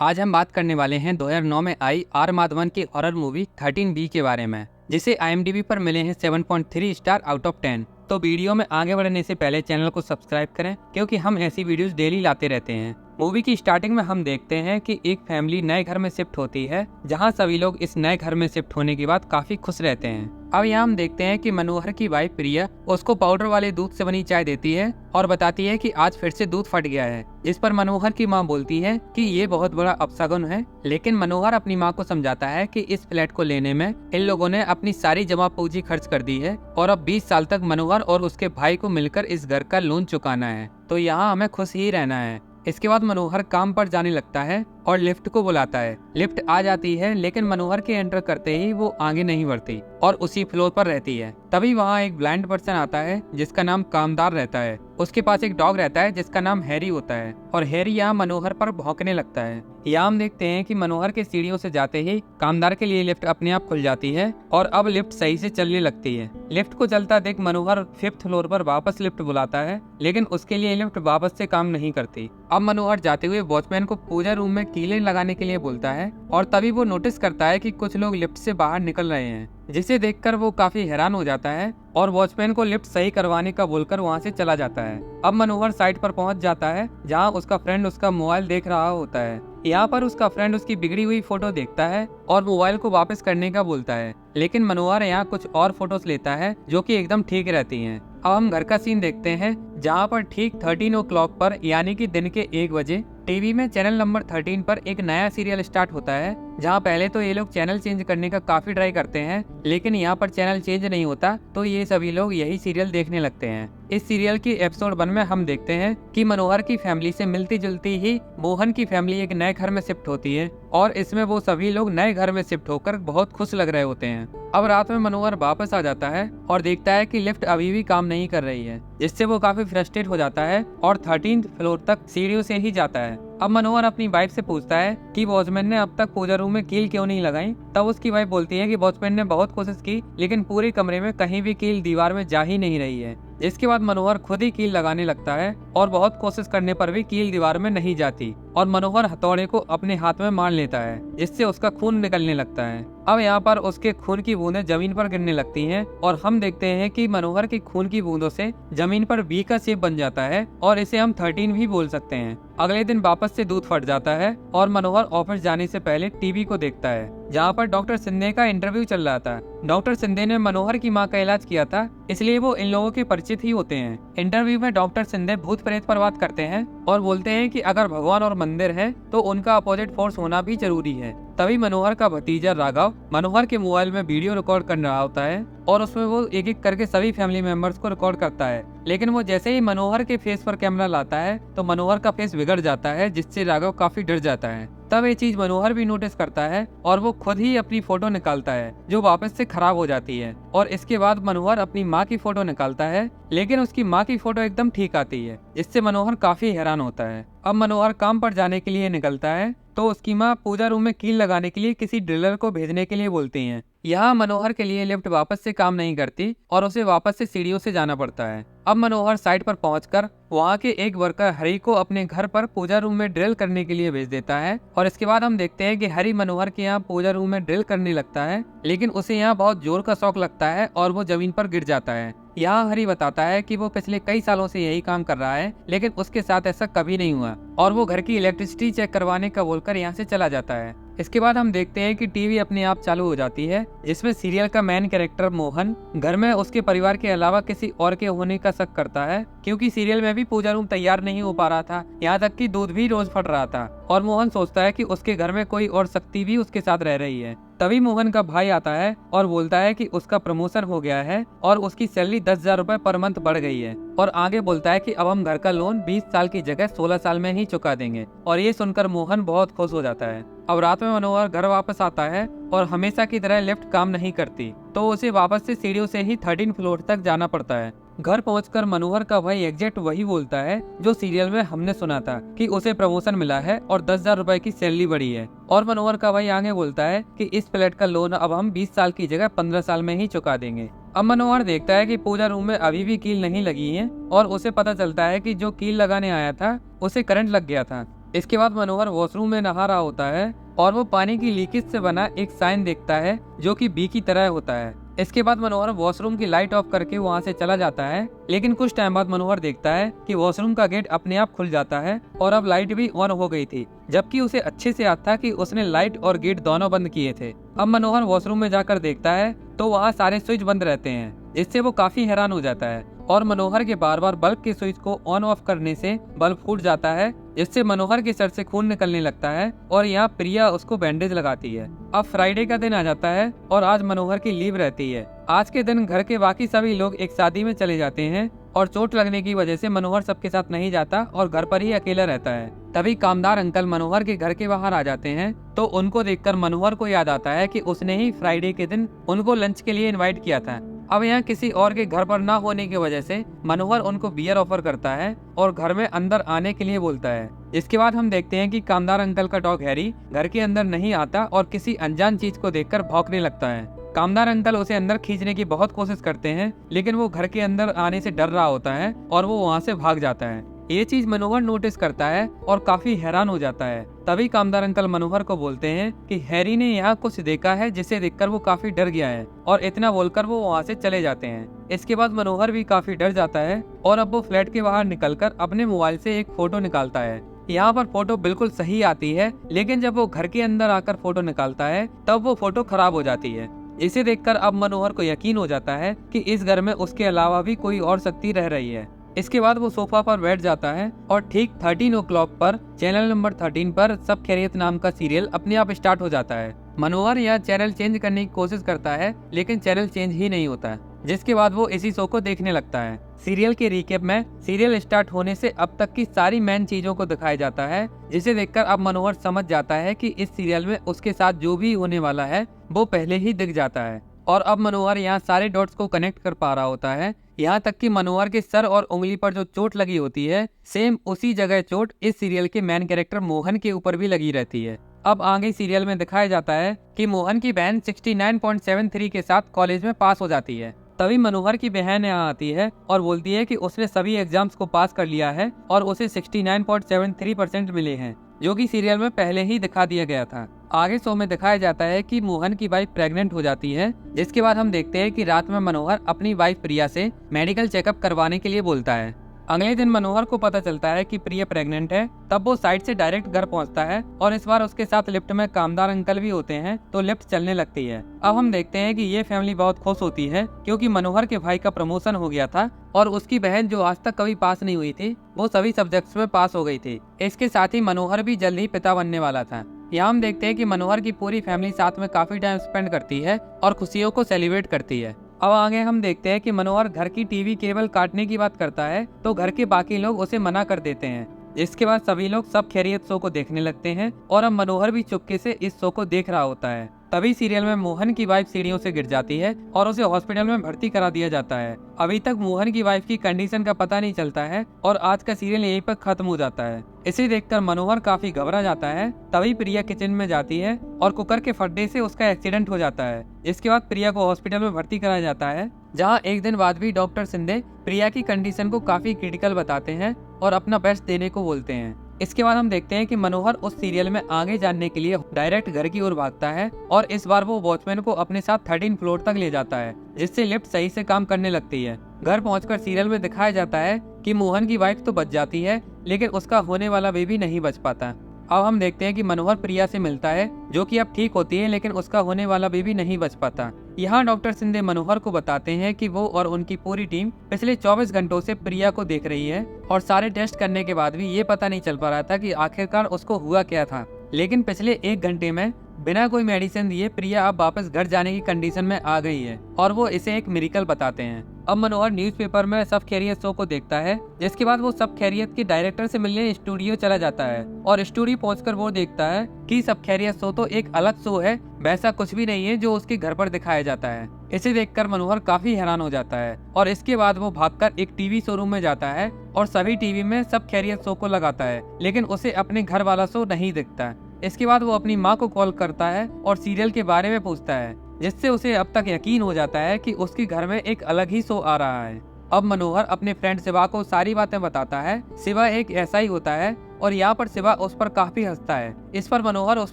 आज हम बात करने वाले हैं 2009 में आई आर माधवन की हॉरर मूवी 13B के बारे में, जिसे IMDb पर मिले हैं 7.3 स्टार आउट ऑफ 10। तो वीडियो में आगे बढ़ने से पहले चैनल को सब्सक्राइब करें, क्योंकि हम ऐसी वीडियोस डेली लाते रहते हैं। मूवी की स्टार्टिंग में हम देखते हैं कि एक फैमिली नए घर में शिफ्ट होती है, जहां सभी लोग इस नए घर में शिफ्ट होने के बाद काफी खुश रहते हैं। अब यहाँ हम देखते हैं कि मनोहर की वाइफ प्रिया उसको पाउडर वाले दूध से बनी चाय देती है और बताती है कि आज फिर से दूध फट गया है, जिस पर मनोहर की माँ बोलती है कि ये बहुत बड़ा अपशगुन है। लेकिन मनोहर अपनी माँ को समझाता है कि इस फ्लैट को लेने में इन लोगों ने अपनी सारी जमा पूंजी खर्च कर दी है और अब 20 साल तक मनोहर और उसके भाई को मिलकर इस घर का लोन चुकाना है, तो यहाँ हमें खुश ही रहना है। इसके बाद मनोहर काम पर जाने लगता है और लिफ्ट को बुलाता है। लिफ्ट आ जाती है, लेकिन मनोहर के एंटर करते ही वो आगे नहीं बढ़ती और उसी फ्लोर पर रहती है। तभी वहाँ एक ब्लाइंड पर्सन आता है जिसका नाम कामदार रहता है। उसके पास एक डॉग रहता है जिसका नाम हैरी होता है और हैरी यहाँ मनोहर पर भौंकने लगता है। यहाँ हम देखते हैं कि मनोहर के सीढ़ियों से जाते ही कामदार के लिए लिफ्ट अपने आप खुल जाती है और अब लिफ्ट सही से चलने लगती है। लिफ्ट को चलता देख मनोहर 5th फ्लोर पर वापस लिफ्ट बुलाता है, लेकिन उसके लिए लिफ्ट वापस से काम नहीं करती। अब मनोहर जाते हुए वॉचमैन को पूजा रूम में कीलें लगाने के लिए बोलता है और तभी वो नोटिस करता है कि कुछ लोग लिफ्ट से बाहर निकल रहे हैं, जिसे देखकर वो काफी हैरान हो जाता है और वॉचमैन को लिफ्ट सही करवाने का बोलकर वहां से चला जाता है। अब मनोहर साइट पर पहुंच जाता है जहां उसका फ्रेंड उसका मोबाइल देख रहा होता है। यहाँ पर उसका फ्रेंड उसकी बिगड़ी हुई फोटो देखता है और मोबाइल को वापस करने का बोलता है, लेकिन मनोहर यहाँ कुछ और फोटोज लेता है जो कि एकदम ठीक रहती हैं। अब हम घर का सीन देखते हैं जहाँ पर ठीक 13 o'clock पर यानी कि दिन के 1 बजे टीवी में चैनल नंबर 13 पर एक नया सीरियल स्टार्ट होता है, जहाँ पहले तो ये लोग चैनल चेंज करने का काफी ट्राई करते हैं, लेकिन यहाँ पर चैनल चेंज नहीं होता, तो ये सभी लोग यही सीरियल देखने लगते हैं। इस सीरियल की एपिसोड 1 में हम देखते हैं कि मनोहर की फैमिली से मिलती जुलती ही मोहन की फैमिली एक नए घर में शिफ्ट होती है और इसमें वो सभी लोग नए घर में शिफ्ट होकर बहुत खुश लग रहे होते हैं। अब रात में मनोहर वापस आ जाता है और देखता है कि लिफ्ट अभी भी काम नहीं कर रही है, जिससे वो काफी फ्रस्ट्रेट हो जाता है और 13th फ्लोर तक सीढ़ियों से ही जाता है। अब मनोहर अपनी वाइफ से पूछता है कि वॉचमैन ने अब तक पूजा रूम में कील क्यों नहीं लगाई। तब उसकी वाइफ बोलती है कि वॉचमैन ने बहुत कोशिश की, लेकिन पूरे कमरे में कहीं भी कील दीवार में जा ही नहीं रही है। इसके बाद मनोहर खुद ही कील लगाने लगता है और बहुत कोशिश करने पर भी कील दीवार में नहीं जाती और मनोहर हथौड़े को अपने हाथ में मार लेता है, जिससे उसका खून निकलने लगता है। अब यहाँ पर उसके खून की बूंदें जमीन पर गिरने लगती हैं और हम देखते हैं कि मनोहर की खून की बूंदों से जमीन पर वी का शेप बन जाता है और इसे हम 13 भी बोल सकते हैं। अगले दिन वापस से दूध फट जाता है और मनोहर ऑफिस जाने से पहले टीवी को देखता है, जहाँ पर डॉक्टर सिंधे का इंटरव्यू चल रहा था। डॉक्टर सिंधे ने मनोहर की मां का इलाज किया था, इसलिए वो इन लोगों के परिचित ही होते हैं। इंटरव्यू में डॉक्टर सिंधे भूत प्रेत पर बात करते हैं और बोलते हैं कि अगर भगवान और मंदिर है तो उनका अपोजिट फोर्स होना भी जरूरी है। तभी मनोहर का भतीजा राघव मनोहर के मोबाइल में वीडियो रिकॉर्ड कर रहा होता है और उसमें वो एक एक करके सभी फैमिली मेंबर्स को रिकॉर्ड करता है, लेकिन वो जैसे ही मनोहर के फेस पर कैमरा लाता है तो मनोहर का फेस बिगड़ जाता है, जिससे राघव काफी डर जाता है। तब ये चीज मनोहर भी नोटिस करता है और वो खुद ही अपनी फोटो निकालता है, जो वापस से खराब हो जाती है। और इसके बाद मनोहर अपनी माँ की फोटो निकालता है, लेकिन उसकी माँ की फोटो एकदम ठीक आती है, जिससे मनोहर काफी हैरान होता है। अब मनोहर काम पर जाने के लिए निकलता है तो उसकी माँ पूजा रूम में कील लगाने के लिए किसी ड्रिलर को भेजने के लिए बोलती हैं। यहाँ मनोहर के लिए लिफ्ट वापस से काम नहीं करती और उसे वापस से सीढ़ियों से जाना पड़ता है। अब मनोहर साइट पर पहुंचकर वहाँ के एक वर्कर हरी को अपने घर पर पूजा रूम में ड्रिल करने के लिए भेज देता है और इसके बाद हम देखते हैं कि हरी मनोहर के यहाँ पूजा रूम में ड्रिल करने लगता है, लेकिन उसे यहाँ बहुत जोर का शॉक लगता है और वो जमीन पर गिर जाता है। यहाँ हरी बताता है कि वो पिछले कई सालों से यही काम कर रहा है, लेकिन उसके साथ ऐसा कभी नहीं हुआ और वो घर की इलेक्ट्रिसिटी चेक करवाने का बोलकर यहाँ से चला जाता है। इसके बाद हम देखते हैं कि टीवी अपने आप चालू हो जाती है, जिसमें सीरियल का मेन कैरेक्टर मोहन घर में उसके परिवार के अलावा किसी और के होने का शक करता है, क्योंकि सीरियल में भी पूजा रूम तैयार नहीं हो पा रहा था, यहाँ तक कि दूध भी रोज फट रहा था और मोहन सोचता है कि उसके घर में कोई और शक्ति भी उसके साथ रह रही है। तभी मोहन का भाई आता है और बोलता है कि उसका प्रमोशन हो गया है और उसकी सैलरी 10,000 रुपए पर मंथ बढ़ गई है और आगे बोलता है कि अब हम घर का लोन 20 साल की जगह 16 साल में ही चुका देंगे। और ये सुनकर मोहन बहुत खुश हो जाता है। अब रात में मनोहर घर वापस आता है और हमेशा की तरह लिफ्ट काम नहीं करती, तो उसे वापस से सीढ़ियों से ही 13 फ्लोर तक जाना पड़ता है। घर पहुंचकर मनोहर का भाई एग्जैक्ट वही बोलता है जो सीरियल में हमने सुना था कि उसे प्रमोशन मिला है और 10,000 रुपए की सैलरी बढ़ी है। और मनोहर का भाई आगे बोलता है कि इस फ्लैट का लोन अब हम 20 साल की जगह 15 साल में ही चुका देंगे। अब मनोहर देखता है कि पूजा रूम में अभी भी कील नहीं लगी है और उसे पता चलता है कि जो कील लगाने आया था उसे करंट लग गया था। इसके बाद मनोहर वॉशरूम में नहा रहा होता है और वो पानी की लीकेज से बना एक साइन देखता है जो कि बी की तरह होता है। इसके बाद मनोहर वॉशरूम की लाइट ऑफ करके वहाँ से चला जाता है, लेकिन कुछ टाइम बाद मनोहर देखता है कि वॉशरूम का गेट अपने आप खुल जाता है और अब लाइट भी ऑन हो गई थी, जबकि उसे अच्छे से याद था कि उसने लाइट और गेट दोनों बंद किए थे। अब मनोहर वॉशरूम में जाकर देखता है तो वहाँ सारे स्विच बंद रहते हैं, जिससे वो काफी हैरान हो जाता है और मनोहर के बार बार बल्ब के स्विच को ऑन ऑफ करने से बल्ब फूट जाता है, जिससे मनोहर के सर से खून निकलने लगता है और यहाँ प्रिया उसको बैंडेज लगाती है। अब फ्राइडे का दिन आ जाता है और आज मनोहर की लीव रहती है। आज के दिन घर के बाकी सभी लोग एक शादी में चले जाते हैं और चोट लगने की वजह से मनोहर सबके साथ नहीं जाता और घर पर ही अकेला रहता है। तभी कामदार अंकल मनोहर के घर के बाहर आ जाते हैं, तो उनको देखकर मनोहर को याद आता है कि उसने ही फ्राइडे के दिन उनको लंच के लिए इनवाइट किया था। अब यहाँ किसी और के घर पर ना होने की वजह से मनोहर उनको बियर ऑफर करता है और घर में अंदर आने के लिए बोलता है। इसके बाद हम देखते हैं कि कामदार अंकल का डॉग हैरी घर के अंदर नहीं आता और किसी अनजान चीज को देखकर भौंकने लगता है। कामदार अंकल उसे अंदर खींचने की बहुत कोशिश करते हैं, लेकिन वो घर के अंदर आने से डर रहा होता है और वो वहाँ से भाग जाता है। ये चीज मनोहर नोटिस करता है और काफी हैरान हो जाता है। तभी कामदार अंकल मनोहर को बोलते हैं कि हैरी ने यहाँ कुछ देखा है जिसे देखकर वो काफी डर गया है, और इतना बोलकर वो वहाँ से चले जाते हैं। इसके बाद मनोहर भी काफी डर जाता है और अब वो फ्लैट के बाहर निकलकर अपने मोबाइल से एक फोटो निकालता है। यहाँ पर फोटो बिल्कुल सही आती है, लेकिन जब वो घर के अंदर आकर फोटो निकालता है तब वो फोटो खराब हो जाती है। इसे देखकर अब मनोहर को यकीन हो जाता है कि इस घर में उसके अलावा भी कोई और शक्ति रह रही है। इसके बाद वो सोफा पर बैठ जाता है और ठीक 13 o'clock पर चैनल नंबर 13 पर सब खैरियत नाम का सीरियल अपने आप स्टार्ट हो जाता है। मनोहर यह चैनल चेंज करने की कोशिश करता है, लेकिन चैनल चेंज ही नहीं होता, जिसके बाद वो इसी शो को देखने लगता है। सीरियल के रिकेप में सीरियल स्टार्ट होने से अब तक की सारी मेन चीजों को दिखाया जाता है, जिसे देखकर अब मनोहर समझ जाता है कि इस सीरियल में उसके साथ जो भी होने वाला है वो पहले ही दिख जाता है। और अब मनोहर यहाँ सारे डॉट्स को कनेक्ट कर पा रहा होता है, यहाँ तक कि मनोहर के सर और उंगली पर जो चोट लगी होती है, सेम उसी जगह चोट इस सीरियल के मेन कैरेक्टर मोहन के ऊपर भी लगी रहती है। अब आगे सीरियल में दिखाया जाता है कि मोहन की बहन 69.73 के साथ कॉलेज में पास हो जाती है। तभी मनोहर की बहन यहाँ आती है और बोलती है कि उसने सभी एग्जाम्स को पास कर लिया है और उसे 69.73% मिले हैं, जो कि सीरियल में पहले ही दिखा दिया गया था। आगे शो में दिखाया जाता है कि मोहन की वाइफ प्रेग्नेंट हो जाती है, जिसके बाद हम देखते हैं कि रात में मनोहर अपनी वाइफ प्रिया से मेडिकल चेकअप करवाने के लिए बोलता है। अगले दिन मनोहर को पता चलता है कि प्रिया प्रेग्नेंट है, तब वो साइड से डायरेक्ट घर पहुंचता है और इस बार उसके साथ लिफ्ट में कामदार अंकल भी होते हैं, तो लिफ्ट चलने लगती है। अब हम देखते हैं कि ये फैमिली बहुत खुश होती है, क्योंकि मनोहर के भाई का प्रमोशन हो गया था और उसकी बहन जो आज तक कभी पास नहीं हुई थी, वो सभी सब्जेक्ट्स में पास हो गई थी। इसके साथ ही मनोहर भी जल्द ही पिता बनने वाला था। यहाँ हम देखते हैं कि मनोहर की पूरी फैमिली साथ में काफी टाइम स्पेंड करती है और खुशियों को सेलिब्रेट करती है। अब आगे हम देखते हैं कि मनोहर घर की टीवी केबल काटने की बात करता है, तो घर के बाकी लोग उसे मना कर देते हैं। जिसके बाद सभी लोग सब खैरियत शो को देखने लगते हैं और अब मनोहर भी चुपके से इस शो को देख रहा होता है। तभी सीरियल में मोहन की वाइफ सीढ़ियों से गिर जाती है और उसे हॉस्पिटल में भर्ती करा दिया जाता है। अभी तक मोहन की वाइफ की कंडीशन का पता नहीं चलता है और आज का सीरियल यहीं पर खत्म हो जाता है। इसे देखकर मनोहर काफी घबरा जाता है। तभी प्रिया किचन में जाती है और कुकर के फटने से उसका एक्सीडेंट हो जाता है। इसके बाद प्रिया को हॉस्पिटल में भर्ती कराया जाता है, जहाँ एक दिन बाद भी डॉक्टर शिंदे प्रिया की कंडीशन को काफी क्रिटिकल बताते हैं और अपना बेस्ट देने को बोलते हैं। इसके बाद हम देखते हैं कि मनोहर उस सीरियल में आगे जानने के लिए डायरेक्ट घर की ओर भागता है और इस बार वो वॉचमैन को अपने साथ 13 फ्लोर तक ले जाता है, जिससे लिफ्ट सही से काम करने लगती है। घर पहुंचकर सीरियल में दिखाया जाता है कि मोहन की वाइफ तो बच जाती है, लेकिन उसका होने वाला बेबी नहीं बच पाता। अब हम देखते हैं कि मनोहर प्रिया से मिलता है, जो कि अब ठीक होती है, लेकिन उसका होने वाला बेबी नहीं बच पाता। यहाँ डॉक्टर शिंदे मनोहर को बताते हैं कि वो और उनकी पूरी टीम पिछले 24 घंटों से प्रिया को देख रही है और सारे टेस्ट करने के बाद भी ये पता नहीं चल पा रहा था कि आखिरकार उसको हुआ क्या था। लेकिन पिछले 1 घंटे में बिना कोई मेडिसिन दिए प्रिया अब वापस घर जाने की कंडीशन में आ गई है और वो इसे एक मिरेकल बताते हैं। अब मनोहर न्यूज़पेपर में सब खैरियत शो को देखता है, जिसके बाद वो सब खैरियत के डायरेक्टर से मिलने स्टूडियो चला जाता है और स्टूडियो पहुंचकर वो देखता है कि सब खैरियत शो तो एक अलग शो है, वैसा कुछ भी नहीं है जो उसके घर पर दिखाया जाता है। इसे देखकर मनोहर काफी हैरान हो जाता है और इसके बाद वो भागकर एक टीवी शोरूम में जाता है और सभी टीवी में सब खैरियत शो को लगाता है, लेकिन उसे अपने घर वाला शो नहीं दिखता। इसके बाद वो अपनी माँ को कॉल करता है और सीरियल के बारे में पूछता है, जिससे उसे अब तक यकीन हो जाता है कि उसके घर में एक अलग ही शो आ रहा है। अब मनोहर अपने फ्रेंड शिवा को सारी बातें बताता है। शिवा एक ऐसा ही होता है और यहाँ पर शिवा उस पर काफी हंसता है। इस पर मनोहर उस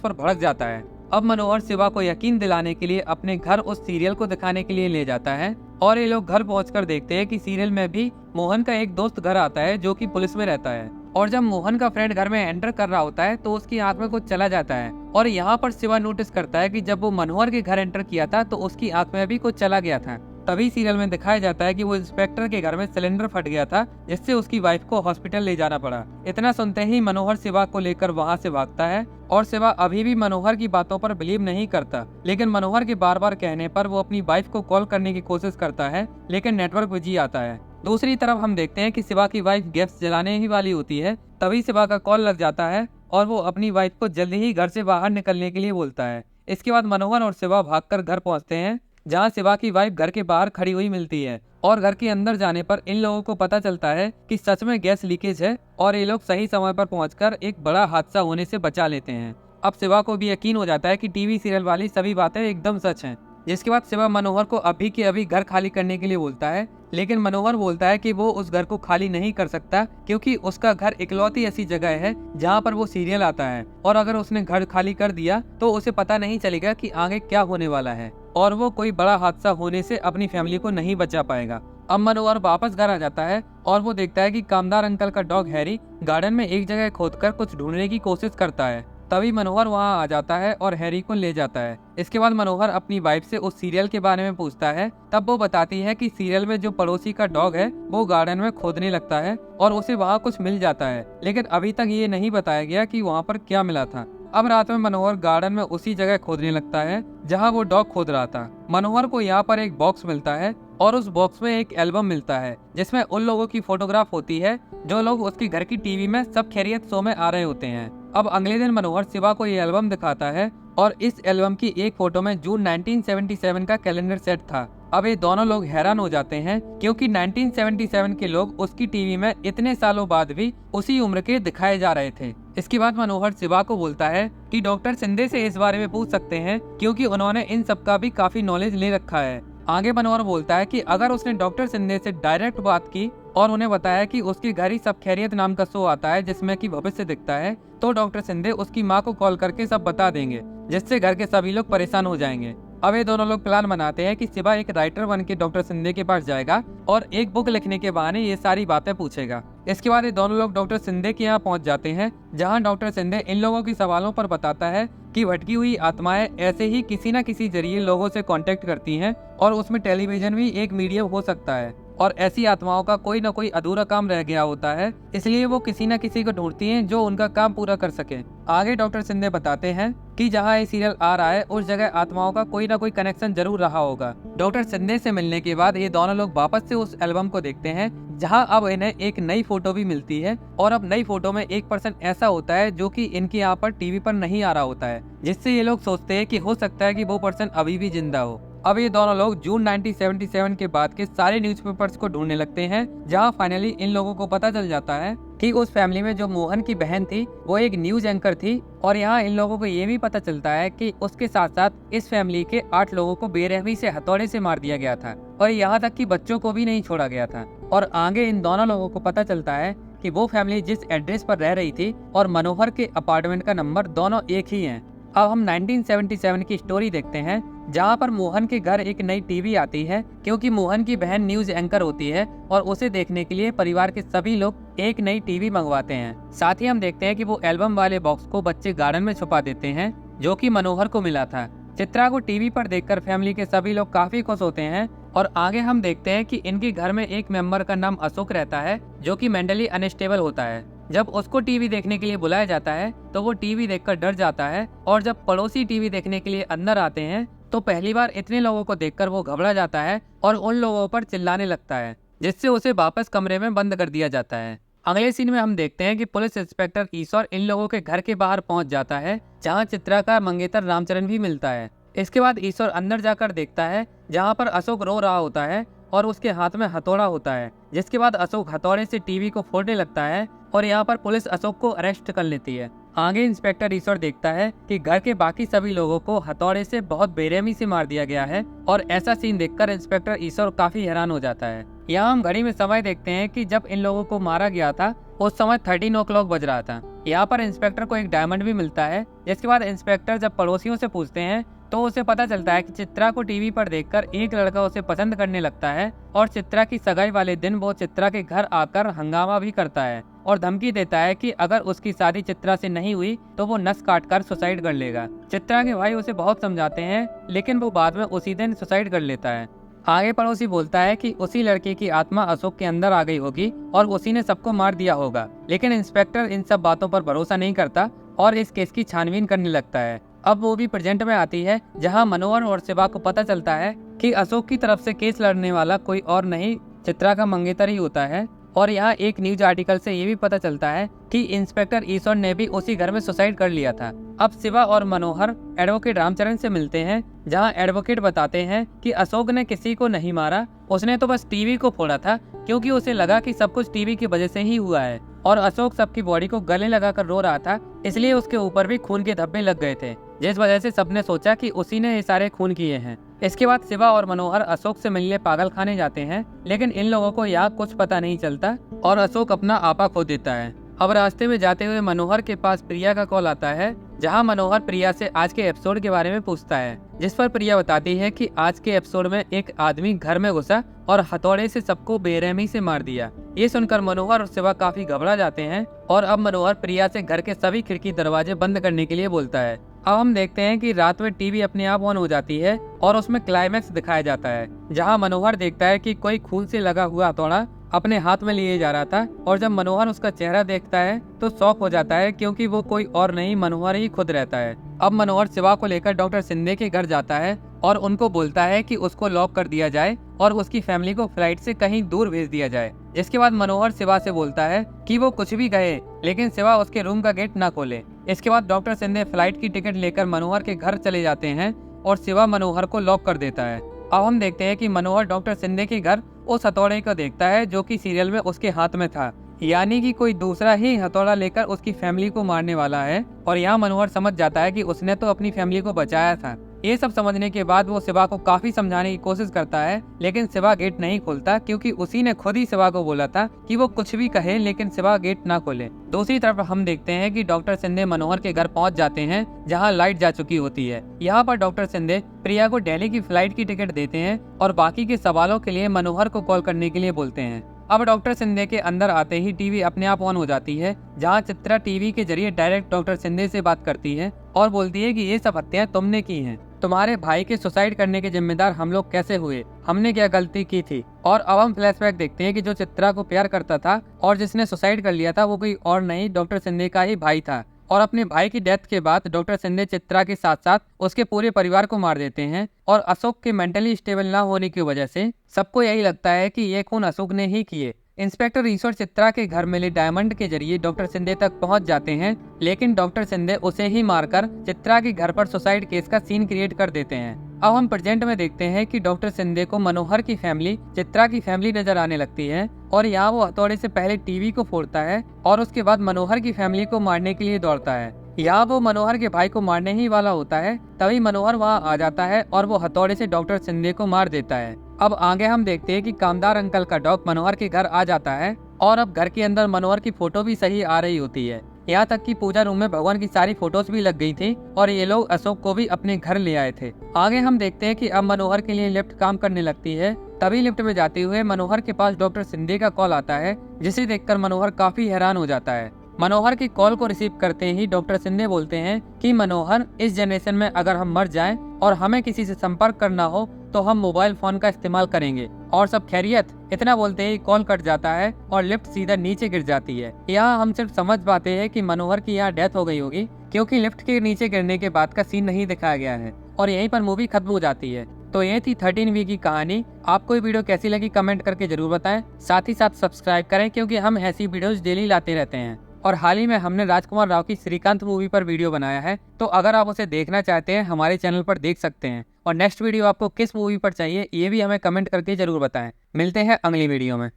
पर भड़क जाता है। अब मनोहर शिवा को यकीन दिलाने के लिए अपने घर उस सीरियल को दिखाने के लिए ले जाता है और ये लोग घर पहुंचकर देखते हैं कि सीरियल में भी मोहन का एक दोस्त घर आता है जो कि पुलिस में रहता है। और जब मोहन का फ्रेंड घर में एंटर कर रहा होता है तो उसकी आंख में कुछ चला जाता है और यहाँ पर शिवा नोटिस करता है कि जब वो मनोहर के घर एंटर किया था तो उसकी आंख में भी कुछ चला गया था। तभी सीरियल में दिखाया जाता है कि वो इंस्पेक्टर के घर में सिलेंडर फट गया था जिससे उसकी वाइफ को हॉस्पिटल ले जाना पड़ा। इतना सुनते ही मनोहर शिवा को लेकर वहाँ से भागता है और शिवा अभी भी मनोहर की बातों पर बिलीव नहीं करता, लेकिन मनोहर के बार बार कहने पर वो अपनी वाइफ को कॉल करने की कोशिश करता है लेकिन नेटवर्क बिजी आता है। दूसरी तरफ हम देखते हैं कि शिवा की वाइफ गैस जलाने ही वाली होती है। तभी शिवा का कॉल लग जाता है और वो अपनी वाइफ को जल्दी ही घर से बाहर निकलने के लिए बोलता है। इसके बाद मनोहर और शिवा भागकर घर पहुंचते हैं जहां शिवा की वाइफ घर के बाहर खड़ी हुई मिलती है और घर के अंदर जाने पर इन लोगों को पता चलता है कि सच में गैस लीकेज है और ये लोग सही समय पर पहुंचकर एक बड़ा हादसा होने से बचा लेते हैं। अब शिवा को भी यकीन हो जाता है कि टीवी सीरियल वाली सभी बातें एकदम सच हैं। जिसके बाद शिवा मनोहर को अभी के अभी घर खाली करने के लिए बोलता है, लेकिन मनोहर बोलता है कि वो उस घर को खाली नहीं कर सकता क्योंकि उसका घर इकलौती ऐसी जगह है जहाँ पर वो सीरियल आता है और अगर उसने घर खाली कर दिया तो उसे पता नहीं चलेगा कि आगे क्या होने वाला है और वो कोई बड़ा हादसा होने से अपनी फैमिली को नहीं बचा पाएगा। अब मनोहर वापस घर आ जाता है और वो देखता है कि कामदार अंकल का डॉग हैरी गार्डन में एक जगह खोदकर कुछ ढूंढने की कोशिश करता है। तभी मनोहर वहां आ जाता है और हैरी को ले जाता है। इसके बाद मनोहर अपनी वाइफ से उस सीरियल के बारे में पूछता है। तब वो बताती है कि सीरियल में जो पड़ोसी का डॉग है वो गार्डन में खोदने लगता है और उसे वहाँ कुछ मिल जाता है, लेकिन अभी तक ये नहीं बताया गया कि वहाँ पर क्या मिला था। अब रात में मनोहर गार्डन में उसी जगह खोदने लगता है जहाँ वो डॉग खोद रहा था। मनोहर को यहाँ पर एक बॉक्स मिलता है और उस बॉक्स में एक एल्बम मिलता है जिसमें उन लोगों की फोटोग्राफ होती है जो लोग उसके घर की टीवी में सब खैरियत शो में आ रहे होते हैं। अब अगले दिन मनोहर शिवा को ये एल्बम दिखाता है और इस एल्बम की एक फोटो में जून 1977 का कैलेंडर सेट था। अब ये दोनों लोग हैरान हो जाते हैं क्योंकि 1977 के लोग उसकी टीवी में इतने सालों बाद भी उसी उम्र के दिखाए जा रहे थे। इसके बाद मनोहर शिवा को बोलता है कि डॉक्टर शिंदे से इस बारे में पूछ सकते हैं क्योंकि उन्होंने इन सब का भी काफी नॉलेज ले रखा है। आगे मनोहर बोलता है कि अगर उसने डॉक्टर शिंदे से डायरेक्ट बात की और उन्हें बताया कि उसके घर ही सब खैरियत नाम का शो आता है जिसमें कि भविष्य दिखता है, तो डॉक्टर शिंदे उसकी माँ को कॉल करके सब बता देंगे जिससे घर के सभी लोग परेशान हो जाएंगे। अब ये दोनों लोग प्लान बनाते हैं कि शिवा एक राइटर बन के डॉक्टर शिंदे के पास जाएगा और एक बुक लिखने के बहाने ये सारी बातें पूछेगा। इसके बाद ये दोनों लोग डॉक्टर शिंदे के यहाँ पहुँच जाते हैं जहाँ डॉक्टर शिंदे इन लोगों की सवालों पर बताता है कि भटकी हुई आत्माएं ऐसे ही किसी न किसी जरिए लोगों से कांटेक्ट करती हैं और उसमें टेलीविजन भी एक मीडियम हो सकता है और ऐसी आत्माओं का कोई ना कोई अधूरा काम रह गया होता है, इसलिए वो किसी न किसी को ढूंढती हैं जो उनका काम पूरा कर सके। आगे डॉक्टर शिंदे बताते हैं कि जहाँ ये सीरियल आ रहा है उस जगह आत्माओं का कोई ना कोई कनेक्शन जरूर रहा होगा। डॉक्टर शिंदे से मिलने के बाद ये दोनों लोग वापस से उस एल्बम को देखते हैं जहाँ अब इन्हें एक नई फोटो भी मिलती है और अब नई फोटो में एक पर्सन ऐसा होता है जो कि इनके यहाँ पर टीवी पर नहीं आ रहा होता है, जिससे ये लोग सोचते हैं कि हो सकता है कि वो पर्सन अभी भी जिंदा हो। अब ये दोनों लोग जून 1977 के बाद के सारे न्यूज़पेपर्स को ढूंढने लगते हैं जहां फाइनली इन लोगों को पता चल जाता है कि उस फैमिली में जो मोहन की बहन थी वो एक न्यूज एंकर थी और यहाँ इन लोगों को ये भी पता चलता है कि उसके साथ साथ इस फैमिली के 8 लोगों को बेरहमी से हथौड़े से मार दिया गया था और यहाँ तक कि बच्चों को भी नहीं छोड़ा गया था। और आगे इन दोनों लोगों को पता चलता है कि वो फैमिली जिस एड्रेस पर रह रही थी और मनोहर के अपार्टमेंट का नंबर दोनों एक ही है। अब हम 1977 की स्टोरी देखते हैं जहां पर मोहन के घर एक नई टीवी आती है क्योंकि मोहन की बहन न्यूज एंकर होती है और उसे देखने के लिए परिवार के सभी लोग एक नई टीवी मंगवाते हैं। साथ ही हम देखते हैं कि वो एल्बम वाले बॉक्स को बच्चे गार्डन में छुपा देते हैं जो कि मनोहर को मिला था। चित्रा को टीवी पर देखकर फैमिली के सभी लोग काफी खुश होते हैं और आगे हम देखते हैं कि इनके घर में एक मेंबर का नाम अशोक रहता है जो कि मेंटली अनस्टेबल होता है। जब उसको टीवी देखने के लिए बुलाया जाता है तो वो टीवी देखकर डर जाता है और जब पड़ोसी टीवी देखने के लिए अंदर आते हैं तो पहली बार इतने लोगों को देखकर वो घबरा जाता है और उन लोगों पर चिल्लाने लगता है, जिससे उसे वापस कमरे में बंद कर दिया जाता है। अगले सीन में हम देखते हैं कि पुलिस इंस्पेक्टर ईश्वर इन लोगों के घर के बाहर पहुंच जाता है जहां चित्रा का मंगेतर रामचरण भी मिलता है। इसके बाद ईश्वर अंदर जाकर देखता है जहां पर अशोक रो रहा होता है और उसके हाथ में हथौड़ा होता है, जिसके बाद अशोक हथौड़े से टीवी को फोड़ने लगता है और यहाँ पर पुलिस अशोक को अरेस्ट कर लेती है। आगे इंस्पेक्टर ईश्वर देखता है कि घर के बाकी सभी लोगों को हथौड़े से बहुत बेरहमी से मार दिया गया है और ऐसा सीन देखकर इंस्पेक्टर ईश्वर काफी हैरान हो जाता है। यहाँ हम घड़ी में समय देखते हैं कि जब इन लोगों को मारा गया था उस समय 13 o'clock बज रहा था। यहाँ पर इंस्पेक्टर को एक डायमंड भी मिलता है, जिसके बाद इंस्पेक्टर जब पड़ोसियों से पूछते हैं तो उसे पता चलता है कि चित्रा को टीवी पर देखकर एक लड़का उसे पसंद करने लगता है और चित्रा की सगाई वाले दिन वो चित्रा के घर आकर हंगामा भी करता है और धमकी देता है कि अगर उसकी शादी चित्रा से नहीं हुई तो वो नस काट कर सुसाइड कर लेगा। चित्रा के भाई उसे बहुत समझाते हैं लेकिन वो बाद में उसी दिन सुसाइड कर लेता है। आगे पड़ोसी बोलता है कि उसी लड़के की आत्मा अशोक के अंदर आ गई होगी और उसी ने सबको मार दिया होगा, लेकिन इंस्पेक्टर इन सब बातों पर भरोसा नहीं करता और इस केस की छानबीन करने लगता है। अब वो भी प्रेजेंट में आती है जहां मनोहर और शिवा को पता चलता है कि अशोक की तरफ से केस लड़ने वाला कोई और नहीं चित्रा का मंगेतर ही होता है। और यहाँ एक न्यूज आर्टिकल से ये भी पता चलता है कि इंस्पेक्टर ईश्वर ने भी उसी घर में सुसाइड कर लिया था। अब शिवा और मनोहर एडवोकेट रामचरण से मिलते हैं, जहां एडवोकेट बताते हैं कि अशोक ने किसी को नहीं मारा, उसने तो बस टीवी को फोड़ा था क्योंकि उसे लगा कि सब कुछ टीवी की वजह से ही हुआ है और अशोक सबकी बॉडी को गले लगाकर रो रहा था, इसलिए उसके ऊपर भी खून के धब्बे लग गए थे, जिस वजह से सबने सोचा कि उसी ने ये सारे खून किए हैं। इसके बाद शिवा और मनोहर अशोक से मिलने पागल खाने जाते हैं, लेकिन इन लोगों को यहाँ कुछ पता नहीं चलता और अशोक अपना आपा खो देता है। अब रास्ते में जाते हुए मनोहर के पास प्रिया का कॉल आता है, जहां मनोहर प्रिया से आज के एपिसोड के बारे में पूछता है, जिस पर प्रिया बताती है कि आज के एपिसोड में एक आदमी घर में घुसा और हथौड़े से सबको बेरहमी से मार दिया। ये सुनकर मनोहर और शिवा काफी घबरा जाते हैं और अब मनोहर प्रिया से घर के सभी खिड़की दरवाजे बंद करने के लिए बोलता है। अब हम देखते हैं कि रात में टीवी अपने आप ऑन हो जाती है और उसमें क्लाइमैक्स दिखाया जाता है, जहां मनोहर देखता है कि कोई खून से लगा हुआ हथौड़ा अपने हाथ में लिए जा रहा था और जब मनोहर उसका चेहरा देखता है तो शॉक हो जाता है क्योंकि वो कोई और नहीं मनोहर ही खुद रहता है। अब मनोहर शिवा को लेकर डॉक्टर शिंदे के घर जाता है और उनको बोलता है कि उसको लॉक कर दिया जाए और उसकी फैमिली को फ्लाइट से कहीं दूर भेज दिया जाए। जिसके बाद मनोहर शिवा से बोलता है कि वो कुछ भी कहे लेकिन शिवा उसके रूम का गेट ना खोले। इसके बाद डॉक्टर शिंदे फ्लाइट की टिकट लेकर मनोहर के घर चले जाते हैं और शिवा मनोहर को लॉक कर देता है। अब हम देखते हैं कि मनोहर डॉक्टर शिंदे के घर उस हथौड़े को देखता है जो कि सीरियल में उसके हाथ में था, यानी कि कोई दूसरा ही हथौड़ा लेकर उसकी फैमिली को मारने वाला है। और यहाँ मनोहर समझ जाता है कि उसने तो अपनी फैमिली को बचाया था। ये सब समझने के बाद वो शिवा को काफी समझाने की कोशिश करता है, लेकिन शिवा गेट नहीं खोलता क्योंकि उसी ने खुद ही शिवा को बोला था कि वो कुछ भी कहे लेकिन शिवा गेट ना खोले। दूसरी तरफ हम देखते हैं कि डॉक्टर शिंदे मनोहर के घर पहुंच जाते हैं, जहां लाइट जा चुकी होती है। यहाँ पर डॉक्टर शिंदे प्रिया को दिल्ली की फ्लाइट की टिकट देते हैं और बाकी के सवालों के लिए मनोहर को कॉल करने के लिए बोलते हैं। अब डॉक्टर शिंदे के अंदर आते ही टीवी अपने आप ऑन हो जाती है, जहां चित्रा टीवी के जरिए डायरेक्ट डॉक्टर शिंदे से बात करती है और बोलती है कि ये सब हत्याएं तुमने की हैं। तुम्हारे भाई के सुसाइड करने के जिम्मेदार हम लोग कैसे हुए, हमने क्या गलती की थी। और अब हम फ्लैशबैक देखते हैं कि जो चित्रा को प्यार करता था और जिसने सुसाइड कर लिया था वो कोई और नहीं डॉक्टर शिंदे का ही भाई था। और अपने भाई की डेथ के बाद डॉक्टर शिंदे चित्रा के साथ साथ उसके पूरे परिवार को मार देते हैं और अशोक के मेंटली स्टेबल ना होने की वजह से सबको यही लगता है कि ये खून अशोक ने ही किए। इंस्पेक्टर ईश्वर चित्रा के घर मिले डायमंड के जरिए डॉक्टर शिंदे तक पहुंच जाते हैं, लेकिन डॉक्टर शिंदे उसे ही मारकर चित्रा के घर पर सुसाइड केस का सीन क्रिएट कर देते हैं। अब हम प्रेजेंट में देखते हैं कि डॉक्टर शिंदे को मनोहर की फैमिली चित्रा की फैमिली नजर आने लगती है और यहाँ वो हथौड़े से पहले टीवी को फोड़ता है और उसके बाद मनोहर की फैमिली को मारने के लिए दौड़ता है। यहाँ वो मनोहर के भाई को मारने ही वाला होता है, तभी मनोहर वहाँ आ जाता है और वो हथौड़े से डॉक्टर शिंदे को मार देता है। अब आगे हम देखते हैं कि कामदार अंकल का डॉग मनोहर के घर आ जाता है और अब घर के अंदर मनोहर की फोटो भी सही आ रही होती है। यहाँ तक कि पूजा रूम में भगवान की सारी फोटोज भी लग गई थी और ये लोग अशोक को भी अपने घर ले आए थे। आगे हम देखते हैं कि अब मनोहर के लिए लिफ्ट काम करने लगती है, तभी लिफ्ट में जाते हुए मनोहर के पास डॉक्टर शिंदे का कॉल आता है, जिसे देखकर मनोहर काफी हैरान हो जाता है। मनोहर की कॉल को रिसीव करते ही डॉक्टर शिंदे बोलते हैं कि मनोहर, इस जनरेशन में अगर हम मर जाएं और हमें किसी से संपर्क करना हो तो हम मोबाइल फोन का इस्तेमाल करेंगे। और सब खैरियत? इतना बोलते ही कॉल कट जाता है और लिफ्ट सीधा नीचे गिर जाती है। यहाँ हम सिर्फ समझ पाते हैं कि मनोहर की यहाँ डेथ हो गई होगी, क्योंकि लिफ्ट के नीचे गिरने के बाद का सीन नहीं दिखाया गया है और यहीं पर मूवी खत्म हो जाती है। तो ये थी 13 की कहानी। आपको ये वीडियो कैसी लगी कमेंट करके जरूर बताएं। साथ ही साथ सब्सक्राइब करें, क्योंकि हम ऐसी वीडियोस डेली लाते रहते हैं। और हाल ही में हमने राजकुमार राव की श्रीकांत मूवी पर वीडियो बनाया है, तो अगर आप उसे देखना चाहते हैं हमारे चैनल पर देख सकते हैं। और नेक्स्ट वीडियो आपको किस मूवी पर चाहिए ये भी हमें कमेंट करके जरूर बताएं। मिलते हैं अगली वीडियो में।